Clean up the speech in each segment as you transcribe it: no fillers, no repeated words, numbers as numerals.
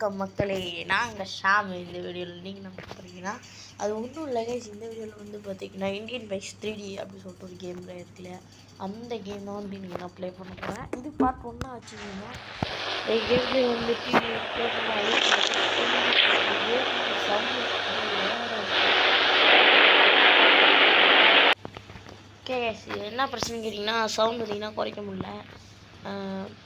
வணக்கம் மக்களே, நாங்கள் ஷாம். இந்த வீடியோவில் நீங்கள் என்ன பார்க்குறீங்கன்னா, அது ஒன்றும் இல்லை கைஸ். இந்த வீடியோவில் வந்து பார்த்தீங்கன்னா இந்தியன் பைக்ஸ் 3D அப்படின்னு சொல்லிட்டு ஒரு கேமில் இருக்குல்ல, அந்த கேம் தான் வந்து நீங்கள் நான் ப்ளே பண்ண போகிறேன். இது பார்ட் ஒன்றா வச்சுக்கிங்கன்னா இந்த கேம்லேயே வந்துட்டு ப்ளே பண்ணாலே கேஸ் என்ன பிரச்சனைன்னு கேட்டிங்கன்னா, சவுண்ட் பார்த்திங்கன்னா குறைக்க முடியல.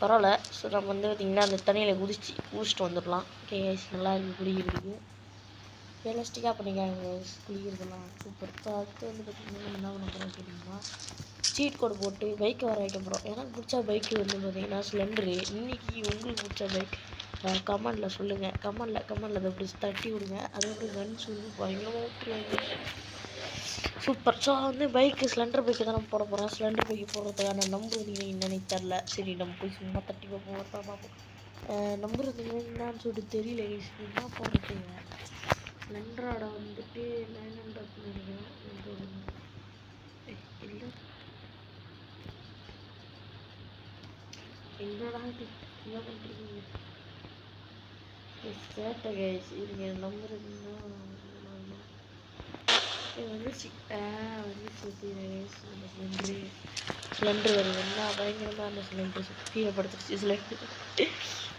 பரவாயில்ல. ஸோ நம்ம வந்து பார்த்திங்கன்னா அந்த தண்ணியில் குதிச்சுட்டு வந்துடலாம். கேஸ் நல்லா இருக்குது குளிக்கிறதுக்கு, ரியலிஸ்டிக்காக பண்ணிக்காங்க குளிக்கிறதுலாம் சூப்பர். ஸோ அடுத்து வந்து பார்த்திங்கன்னா நம்ம என்ன பண்ண போகிறோம் கேட்டிங்கன்னா, சீட் கோடு போட்டு பைக்கை வர வைக்க போகிறோம். எனக்கு பிடிச்ச பைக்கு வந்து பார்த்திங்கன்னா ஸ்ப்ளெண்டரு. இன்றைக்கி உங்களுக்கு பிடிச்ச பைக் கமெண்டில் சொல்லுங்கள். கமெண்டில் அதை பிடிச்சி தட்டி விடுங்க. அதுக்கப்புறம் கன்ஸ் வந்து பயங்கரமாக விட்டுருவாங்க. சூப்பர். ஸோ வந்து பைக்கு ஸ்ப்ளெண்டர் பைக்கு தான் நம்ம போட போகிறோம். ஸ்ப்ளெண்டர் பைக்கு போடுறதுக்கான நம்பர் என்னன்னு தெரில. சரி நம்ம போய் சும்மா தட்டி பார்ப்போம். நம்பர் என்னன்னு சொல்லிட்டு தெரியல. என்ன போடுறதுங்க ஸ்ப்ளெண்டரோட வந்துட்டு 900 நினைக்கிறேன். இல்லை என்னடா இது என்ன பண்ணுறீங்க சேட்டை கைஸ். இதுங்க நம்பர் வந்துச்சு சிலிண்டர் வருது. என்ன பயங்கரமாக அந்த சிலிண்டர் கீழே படுத்துருச்சு சிலிண்டர்.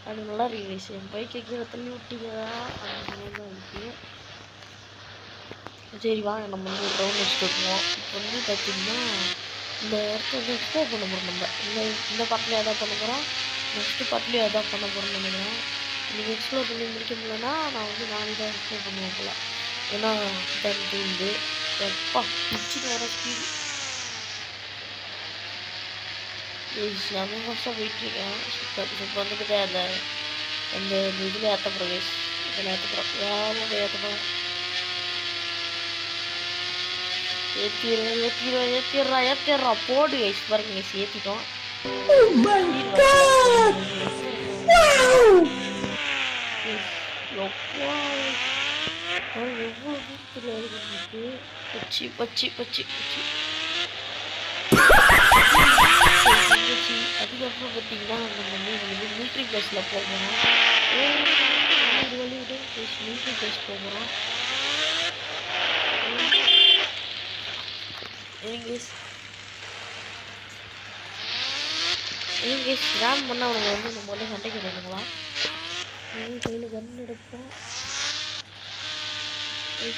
அது நல்லா இருக்கு கைஸ். என் பைக்கை கீழே தள்ளி விட்டீங்களா அந்த தான் இருக்குது. சரி வாங்க நம்ம வந்து ஒரு ரவுண்ட் வச்சுட்டு வருவோம். இப்போ வந்து பார்த்திங்கன்னா இந்த இடத்த வந்து எக்ஸ்ப்ளோர் பண்ண போகிறோம். நம்ம இந்த பாட்டில் எதாவது பண்ண போகிறோம், நெக்ஸ்ட்டு பாட்டிலையும் எதாவது பண்ண போகிறோம்னு நினைக்கிறேன். நீங்கள் எக்ஸ்ப்ளோர் பண்ணி முடிக்க முடியலன்னா நான் வந்து நாளைக்கு தான் எக்ஸ்ப்ளோர் பண்ணுவேன் போல். ஏன்னா தண்ணி தூண்டு எப்பா பிச்சுட்டு வர ஸ்பீடு. நம்ம ஃபஸ்ட்டாக போயிட்டுருக்கேன். இப்போ வந்துக்கிட்ட அந்த இதில் ஏற்ற போகிறோம். இதில் ஏற்ற போகிறோம். யாரும் போய் ஏற்ற போகிறோம். ஏற்றிடுறா போடு கைஸ். பாருங்க கைஸ் ஏற்றிட்டோம். எவ்வளோ தூரத்தில் இருக்குது. பச்சி அதுக்கப்புறம் பார்த்தீங்கன்னா நம்ம வந்து மிலிட்ரி பஸ்ஸில் போகிறோம். இது வழிவிட மிலிட்ரி பஸ் போகிறோம். ஸ்கேன் பண்ண அவங்க வந்து நம்ம வந்து சண்டைக்கு வருவாங்களா. கையில் கன் எடுப்போம்.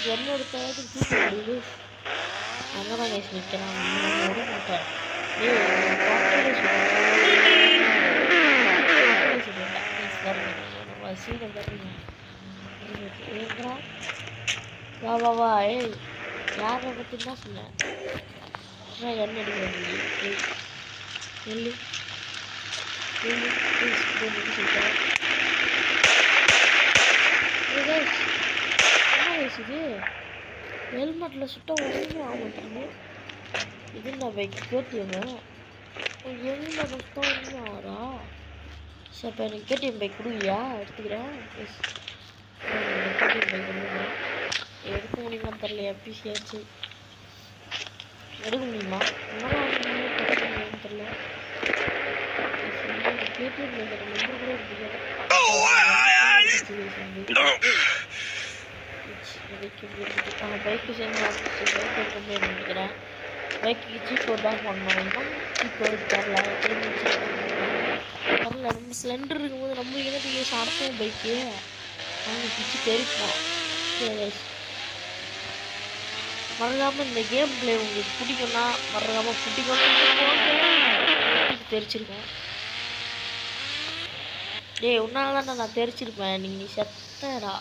கன் எடுத்தாவது தூக்க முடியுது. அங்கே தான் கைஸ் நிற்கிறான். விட மாட்டேன். சீனை பாருங்க. வா ஏய் யாரை பற்றி தான் சொன்னேன். கன் எடுக்க சொல்லி சொல்லிட்டேன். இது ஹெல்மெட்டில் சுட்டால் ஒன்றுமே ஆக மாட்டேங்குது. இது நான் பைக் கேடிஎம்மு. ஹெல்மெட்டில் சுட்டால் ஒன்றுமே ஆகுதா? சரி இப்போ எனக்கு கேடிஎம் பைக் கொடுவியா? எடுத்துக்கிறேன். கேடிஎம் பைக் கொடுக்குறேன். எடுக்க முடியுமான்னு தெரியலையா? பிசியாச்சு எடுக்க முடியுமா? என்னன்னு தெரியல. கேடிஎம் பைக்கோட நம்பர் கூட எடுத்துக்கிறேன். பைக்கு சேர்ந்து பைக் எடுக்க போய் நினைக்கிறேன். பைக்கு சீட் கோட் தான் பண்ணணும். சீட் கோடு தரல. நம்ம சிலிண்டர் இருக்கும்போது நம்ம எனக்கு அடப்போம் பைக்கு. நாங்கள் பிச்சு தெரிப்போம். மறக்காமல் இந்த கேம் பிளே உங்களுக்கு பிடிக்கும்னா மறக்காமல் தெரிச்சிருக்கேன். டேய் உன்னால தான் நான் தெரிச்சிருப்பேன். நீ செத்தடா.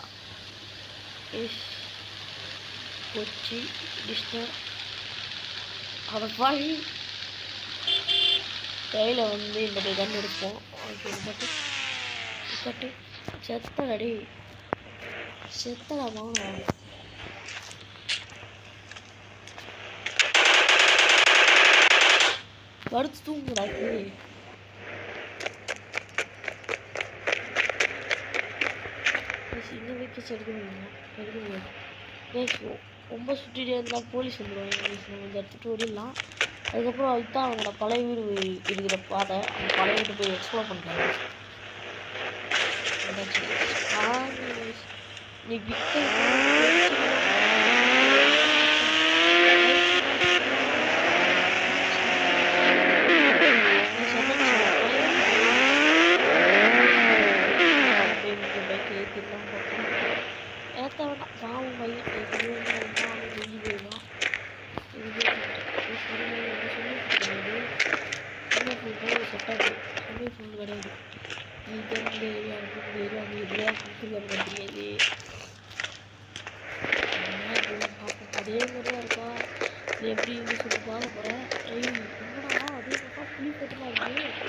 போச்சு டிஸ்டர். அதை பாடி கையில் வந்து இந்த கன் எடுப்போம். கட்டு செத்தடா மாமா. படுத்து தூங்குறாக்கு. இந்த வீக்கெஸ் எடுக்க முடியும். ரொம்ப சுற்றிட்டே இருந்தால் போலீஸ் வந்துடுவாங்க. நம்ம இந்த இடத்துட்டு ஓடிடலாம். அதுக்கப்புறம் அதுதான் அவங்களோட பழைய வீடு இருக்கிற பாதை. அந்த பழைய வீட்டு போய் எக்ஸ்ப்ளோர் பண்ணுறாங்க. நீ விக்க ஏற்ற வேண்டாம் பாவம் பையன் எப்படியோ முடிஞ்சு போயிடும் செட்டாது ஸ்விம்மிங் பூல் கிடையாது இது இந்த ஏரியா இந்த ஏரியா அந்த ஏரியா கொடுத்துருக்காங்க தெரியாது அதே மாதிரியா இருக்கா இது எப்படி இருந்து சொல்லி பார்க்க போகிறேன் என்னடா அதே பக்கா புளி போட்டுலாம் இருக்கு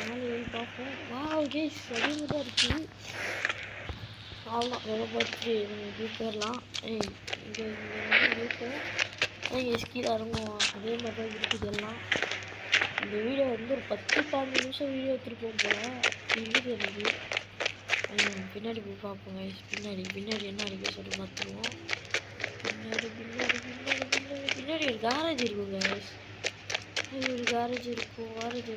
மேலே ஏறி பார்ப்போம் கேஸ் அதே மாதிரி தான் இருக்குது அவ்வளோதான் வேலை பார்த்துட்டு இப்படி போயிடலாம் இங்கே இருக்கும் கீழே இறங்குவோம் அதே மாதிரி தான் இருக்குது எல்லாம் இந்த வீடியோ வந்து ஒரு 10-15 நிமிஷம் வீடியோ எடுத்துருப்போம் போல இருக்குது எனக்கு பின்னாடி போய் பார்ப்போங்க பின்னாடி என்ன அடிக்க சொல்லி பார்த்துருவோம் பின்னாடி ஒரு கேரேஜ் இருக்குங்க ஒரு கேரேஜ் இருக்கும் எங்கே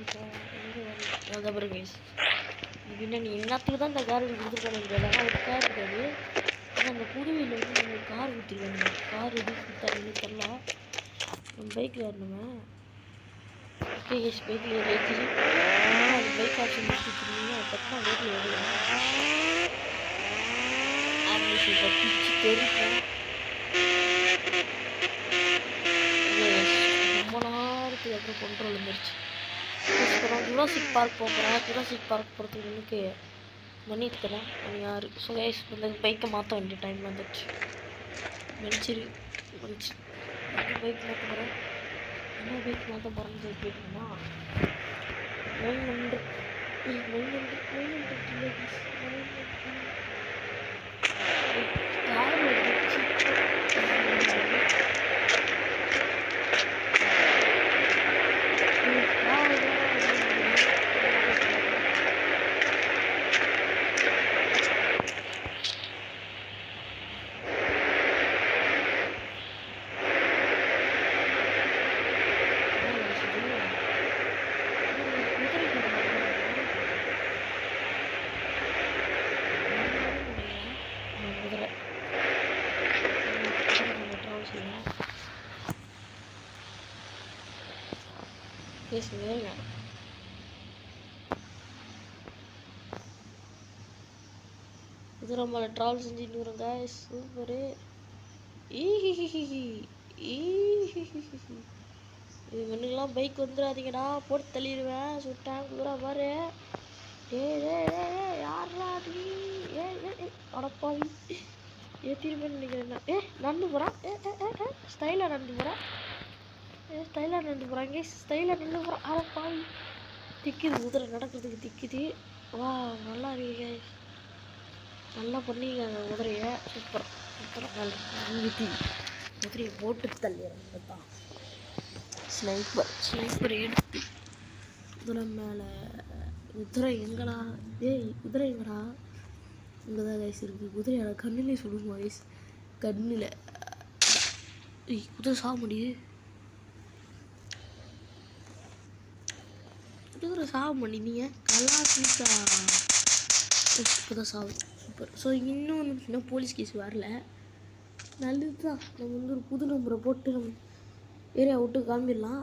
அதை பாருங்க பின்னாடி எல்லாத்துக்கு தான் இந்த கேரேஜ் கொடுத்துருக்காங்க இல்லைன்னா ஒரு கார் இருக்காது ஆனால் அந்த புதுவையில் வந்து நம்ம கார் கொடுத்துருக்காங்க கார் எது கொடுத்தாருன்னு தெரியலாம் நம்ம பைக்கில் வரணுமே கேஎஸ் பைக்கில் ஏற்றி அது பைக் ஆப்ஷன் கொடுத்துருந்தீங்க அதுக்கப்புறம் பைக்கில் ஏறுவோம் ஆம்பிஷன் பிச்சு தெரிப்போம் ரொம்ப நேரத்துக்கு அப்புறம் கண்ட்ரோல் வந்துருச்சு அப்புறம் ஜுராசிக் பார்க் போகிறேன் ஜுராசிக் பார்க் போகிறதுக்கு எனக்கு மணி தரேன் மணி 6 ஸோ கைஸ் வந்து பைக்கை மாற்ற வேண்டிய டைம் வந்துடுச்சு மன்னிச்சிரு பைக் மாற்ற போகிறேன் என்ன பைக் மாற்ற போகிறேன்னு சொல்லி கேட்டிங்கன்னா 900 கார் வந்துச்சு பேசுங்க இது ரொம்ப ட்ராவல் செஞ்சுட்டு வரோங்க சூப்பரு இது மண்ணுக்கெல்லாம் பைக் வந்துடாதீங்கடா போட்டு தள்ளிடுவேன் சுட்டாங்க குதிரை பாரு யாரா நீ அடப்பாவி ஏற்றிருப்பேன்னு நினைக்கிறேன் நடந்து போகிறான் ஸ்டைலாக நடந்து போகிறான் ஸ்டைலாக நடந்து போகிறாங்க ஸ்டைலாக நடந்து போகிறான் அடப்பாவி திக்குது குதிரை நடக்கிறதுக்கு திக்குது வா நல்லா இருக்கீங்க நல்லா பண்ணியிருக்காங்க குதிரையை சூப்பராக குதிரையை போட்டு தள்ளிடுறாங்க தான் ஸ்னைப்பர் எடுத்து குதிரை மேலே குதிரை எங்கடா குதிரை எங்கடா இங்கே தான் கைஸ் இருக்குது குதிரையோட கண்ணிலே சொல்லுமா கைஸ் கண்ணில் குதிரை சாக முடியுது குதிரை சாக மாட்டேங்க நல்லா சீட்டா இப்போதான் சாகும் சூப்பர் ஸோ இன்னொன்று இன்னும் போலீஸ் கேஸ் வரல நல்லது தான் நம்ம வந்து ஒரு புது நம்பரை போட்டு நம்ம ஏரியா விட்டு கிளம்பிடலாம்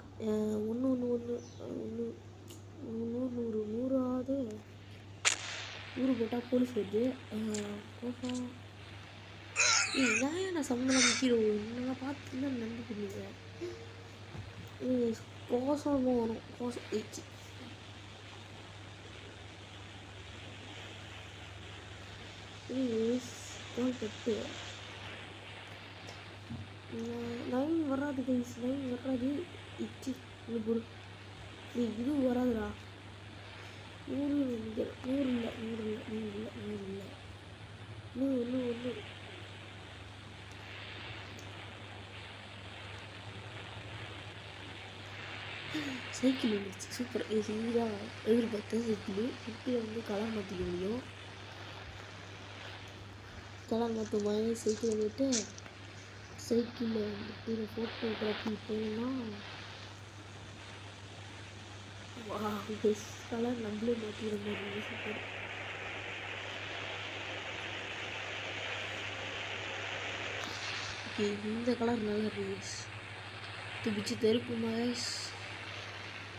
100 போட்டால் போலீஸ் வருது நான் சம்பளம் முக்கியம் என்னெல்லாம் பார்த்து தான் நன்றி பண்ணுவேன் கோசம் வரும் கோசம் ஏச்சு கால் பட்டு லைன் வராது கைஸ் லைன் வராது இச்சி பொருள் இது வராதுடா 100 இல்லை சைக்கிள் வந்துருச்சு சூப்பர் இதுதான் எதிர்பார்த்த சைக்கிள் இப்படி வந்து கலர் மாற்றிக்க முடியும் கலர் மாற்றும் மாதிரி சைக்கிள் வந்துட்டு சைக்கிளில் வந்துட்டு ஃபோட்டோகிராஃபி போனால் கலர் நம்மளே மாற்றிட மாதிரி சூப்பர் ஓகே, இந்த கலர் நல்லா இருக்கு கைஸ். பிச்சு தெருக்குமா கைஸ்.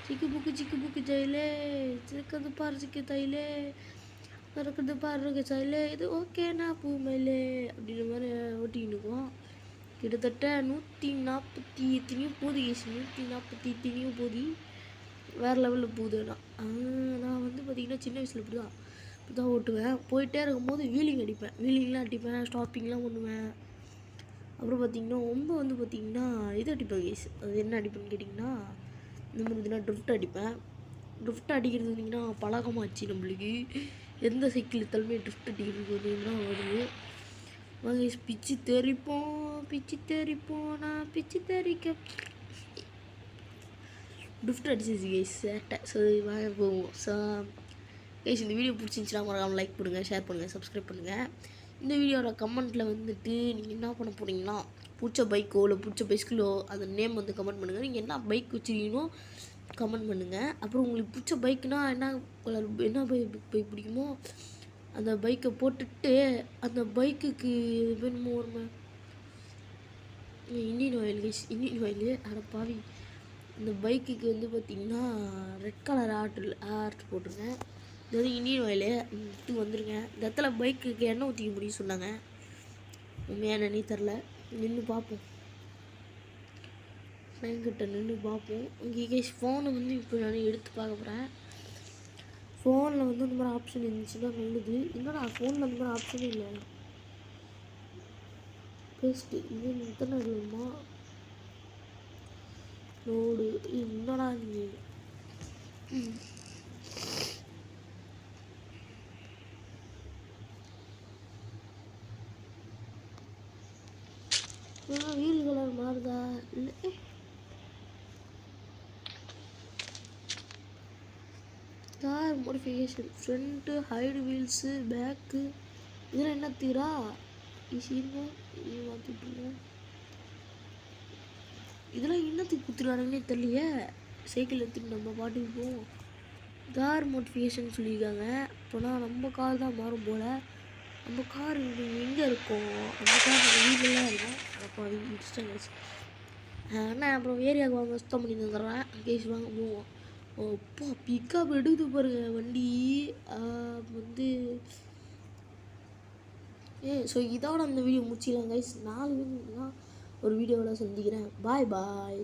சிக்கு புக்கு ஜெயிலே சிக்கது பாரு சிக்கு தையிலே நடக்குது பாரு சைலே இது ஓகேண்ணா பூமையிலே அப்படின்ற மாதிரி ஓட்டிக்கிட்டு இருக்கோம். கிட்டத்தட்ட 140 எத்தனையும் போகுது கைஸ். 140 எத்தனையும் போகுது. வேறு லெவலில் போகுது. நான் வந்து பார்த்திங்கன்னா சின்ன வயசில் இப்படி தான் ஓட்டுவேன். போயிட்டே இருக்கும்போது வீலிங்லாம் அடிப்பேன், ஸ்டாப்பிங்லாம் பண்ணுவேன். அப்புறம் பார்த்திங்கன்னா ரொம்ப வந்து பார்த்திங்கன்னா இது அடிப்பேன் கைஸ். அது என்ன அடிப்பேன்னு கேட்டிங்கன்னா, இந்த மாதிரி பார்த்திங்கன்னா ட்ரிஃப்ட் அடிக்கிறது பார்த்திங்கன்னா பழக்கமாச்சு நம்மளுக்கு. எந்த சைக்கிள் எடுத்தாலுமே ட்ரிஃப்ட் அடிக்கிறது பார்த்திங்கன்னா வருது. வாங்க கைஸ், பிச்சு தெரிப்போம் நான் பிச்சு தெரிக்க ட்ரிஃப்ட் அடிச்சிச்சு கைஸ் சேட்டை. ஸோ வாங்க போவோம். ஸோ கைஸ், இந்த வீடியோ பிடிச்சிருந்துச்சுன்னா மறக்காமல் லைக் பண்ணுங்கள், ஷேர் பண்ணுங்கள், சப்ஸ்கிரைப் பண்ணுங்கள். இந்த வீடியோட கமெண்ட்டில் வந்துட்டு நீங்கள் என்ன பண்ண போகிறீங்கன்னா, பிடிச்ச பைக்கோ இல்லை பிடிச்ச பைஸ்கிலோ அந்த நேம் வந்து கமெண்ட் பண்ணுங்கள். நீங்கள் என்ன பைக் வச்சுருக்கீங்களோ கமெண்ட் பண்ணுங்கள். அப்புறம் உங்களுக்கு பிடிச்ச பைக்குனால் என்ன பைக் பிடிக்குமோ அந்த பைக்கை போட்டுட்டு அந்த பைக்குக்கு வேணுமோ ஒரு engine oil guys, engine oil பாவி. இந்த பைக்குக்கு வந்து பார்த்திங்கன்னா ரெட் கலர் ஆர்ட் போட்டிருங்க. இது வந்து இன்ஜின் ஆயிலு இது வந்துருங்க. இந்த இடத்துல பைக்குக்கு எண்ணெய் ஊற்றிக்க முடியும் சொன்னாங்க. உண்மையாக என்னன்னே தெரில. நின்று பார்ப்போம், கிட்ட நின்று பார்ப்போம். இங்கே கைஸ் ஃபோனை வந்து இப்போ நான் எடுத்து பார்க்க போகிறேன். ஃபோனில் வந்து இந்த மாதிரி ஆப்ஷன் இருந்துச்சுன்னா நல்லது. என்னடா ஃபோனில் அந்த மாதிரி ஆப்ஷனும் இல்லை. பேஸ்ட்டு இது எத்தனை இல்லைம்மா லோடு என்னடா நீ வீல் கலர் மாறுதா இல்லை? Car modification front height wheels back இதெல்லாம் என்ன தீரா ஈஸிங்க இது மாற்றிட்டுருங்க. இதெல்லாம் என்னத்துக்கு குத்துறானுங்கன்னே தெரியலையே. சைக்கிள் எடுத்துட்டு நம்ம பாட்டுக்கு போவோம். கார் மோட்டிஃபிகேஷன் சொல்லியிருக்காங்க. அப்போனா நம்ம கார் தான் மாறும் போல். நம்ம கார் எங்கே இருக்கோம்? நம்ம கார் நம்ம வீட்டிலலாம் இருக்கும். அப்போ அது இன்ஸ்டாங்க அண்ணா. அப்புறம் ஏரியாவுக்கு வாங்க, சுத்தம் பண்ணி தந்துடுறேன். கேஸ் வாங்க போவோம். அப்பா பிக்கப் எடுக்குது பாருங்க வண்டி வந்து. ஸோ இதோட அந்த வீடியோ முடிச்சிடலாம் கைஸ். 4 வீடியோ ஒரு வீடியோவில் சந்திக்கிறேன். பாய்.